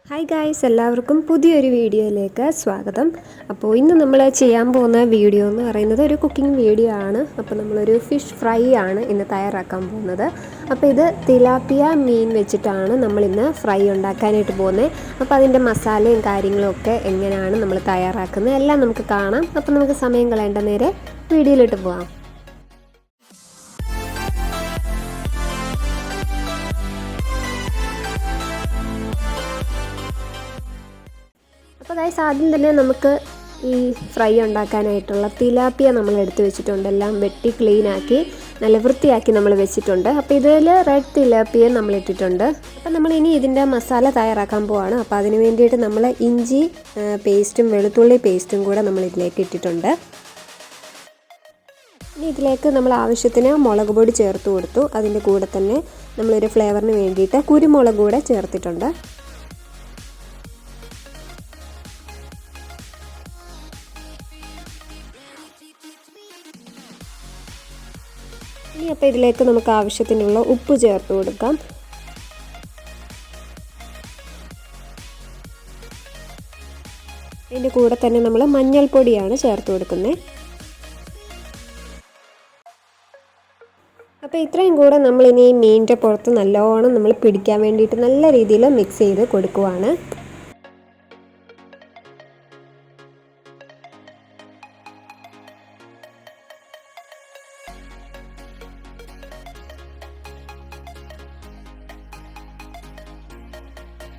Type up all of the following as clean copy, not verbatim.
Hi guys, എല്ലാവർക്കും പുതിയൊരു വീഡിയോയിലേക്ക് സ്വാഗതം. അപ്പോൾ ഇന്ന് നമ്മൾ ചെയ്യാൻ പോകുന്ന വീഡിയോ എന്ന് പറയുന്നത് ഒരു കുക്കിംഗ് വീഡിയോ ആണ്. അപ്പോൾ നമ്മളൊരു ഫിഷ് ഫ്രൈ ആണ് ഇന്ന് തയ്യാറാക്കാൻ പോകുന്നത്. അപ്പോൾ ഇത് തിലാപ്പിയ മീൻ വെച്ചിട്ടാണ് നമ്മളിന്ന് ഫ്രൈ ഉണ്ടാക്കാനായിട്ട് പോകുന്നത്. അപ്പോൾ അതിൻ്റെ മസാലയും കാര്യങ്ങളും ഒക്കെ എങ്ങനെയാണ് നമ്മൾ തയ്യാറാക്കുന്നത് എല്ലാം നമുക്ക് കാണാം. അപ്പോൾ നമുക്ക് സമയം കളയേണ്ട നേരെ വീഡിയോയിലിട്ട് പോകാം. അപ്പോൾ ഗൈസ്, ആദ്യം തന്നെ നമുക്ക് ഈ ഫ്രൈ ഉണ്ടാക്കാനായിട്ടുള്ള തിലാപ്പിയ നമ്മൾ എടുത്ത് വെച്ചിട്ടുണ്ട്. എല്ലാം വെട്ടി ക്ലീനാക്കി നല്ല വൃത്തിയാക്കി നമ്മൾ വെച്ചിട്ടുണ്ട്. അപ്പോൾ ഇതിൽ റെഡ് തിലാപ്പിയ നമ്മൾ ഇട്ടിട്ടുണ്ട്. അപ്പോൾ നമ്മൾ ഇനി ഇതിൻ്റെ മസാല തയ്യാറാക്കാൻ പോവാണ്. അപ്പോൾ അതിന് വേണ്ടിയിട്ട് നമ്മൾ ഇഞ്ചി പേസ്റ്റും വെളുത്തുള്ളി പേസ്റ്റും കൂടെ നമ്മൾ ഇതിലേക്ക് ഇട്ടിട്ടുണ്ട്. ഇനി ഇതിലേക്ക് നമ്മൾ ആവശ്യത്തിന് മുളക് പൊടി ചേർത്ത് കൊടുത്തു. അതിൻ്റെ കൂടെ തന്നെ നമ്മളൊരു ഫ്ലേവറിന് വേണ്ടിയിട്ട് കുരുമുളക് കൂടെ ചേർത്തിട്ടുണ്ട്. ഇനി അപ്പോൾ ഇതിലേക്ക് നമുക്ക് ആവശ്യത്തിനുള്ള ഉപ്പ് ചേർത്ത് കൊടുക്കാം. ഇതിൻ്റെ കൂടെ തന്നെ നമ്മൾ മഞ്ഞൾപ്പൊടിയാണ് ചേർത്ത് കൊടുക്കുന്നത്. അപ്പോൾ ഇത്രയും കൂടെ നമ്മളിനി മീനിൻ്റെ പുറത്ത് നല്ലോണം നമ്മൾ പിടിക്കാൻ വേണ്ടിയിട്ട് നല്ല രീതിയിൽ മിക്സ് ചെയ്ത് കൊടുക്കുവാണ്.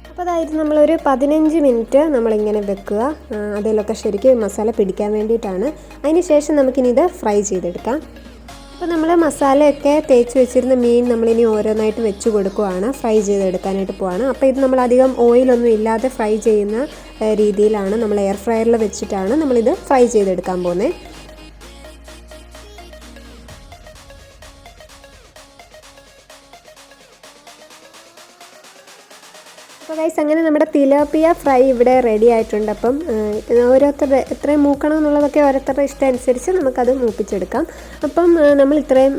അപ്പോൾ അതായത് നമ്മളൊരു 15 മിനിറ്റ് നമ്മളിങ്ങനെ വെക്കുക. അതിലൊക്കെ ശരിക്കും മസാല പിടിക്കാൻ വേണ്ടിയിട്ടാണ്. അതിന് ശേഷം നമുക്കിനി ഇത് ഫ്രൈ ചെയ്തെടുക്കാം. അപ്പോൾ നമ്മൾ മസാലയൊക്കെ തേച്ച് വെച്ചിരുന്ന മീൻ നമ്മളിനി ഓരോന്നായിട്ട് വെച്ച് കൊടുക്കുകയാണ്. ഫ്രൈ ചെയ്തെടുക്കാനായിട്ട് പോവാണ്. അപ്പോൾ ഇത് നമ്മളധികം ഓയിലൊന്നും ഇല്ലാതെ ഫ്രൈ ചെയ്യുന്ന രീതിയിലാണ്, നമ്മൾ എയർ ഫ്രയറിൽ വെച്ചിട്ടാണ് നമ്മളിത് ഫ്രൈ ചെയ്തെടുക്കാൻ പോകുന്നത്. അപ്പോൾ ഗൈസ്, അങ്ങനെ നമ്മുടെ തിലാപ്പിയ ഫ്രൈ ഇവിടെ റെഡി ആയിട്ടുണ്ട്. അപ്പം ഓരോരുത്തരുടെ എത്രയും മൂക്കണം എന്നുള്ളതൊക്കെ ഓരോരുത്തരുടെ ഇഷ്ടം അനുസരിച്ച് നമുക്കത് മൂപ്പിച്ചെടുക്കാം. അപ്പം നമ്മൾ ഇത്രയും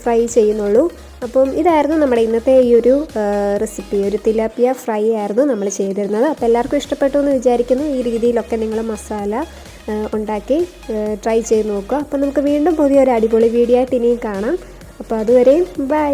ഫ്രൈ ചെയ്യുന്നുള്ളൂ. അപ്പം ഇതായിരുന്നു നമ്മുടെ ഇന്നത്തെ ഈ ഒരു റെസിപ്പി. ഒരു തിലാപ്പിയ ഫ്രൈ ആയിരുന്നു നമ്മൾ ചെയ്തിരുന്നത്. അപ്പോൾ എല്ലാവർക്കും ഇഷ്ടപ്പെട്ടു എന്ന് വിചാരിക്കുന്നു. ഈ രീതിയിലൊക്കെ നിങ്ങൾ മസാല ഉണ്ടാക്കി ട്രൈ ചെയ്ത് നോക്കുക. അപ്പോൾ നമുക്ക് വീണ്ടും പുതിയൊരു അടിപൊളി വീഡിയോ ആയിട്ട് ഇനിയും കാണാം. അപ്പോൾ അതുവരെയും ബൈ.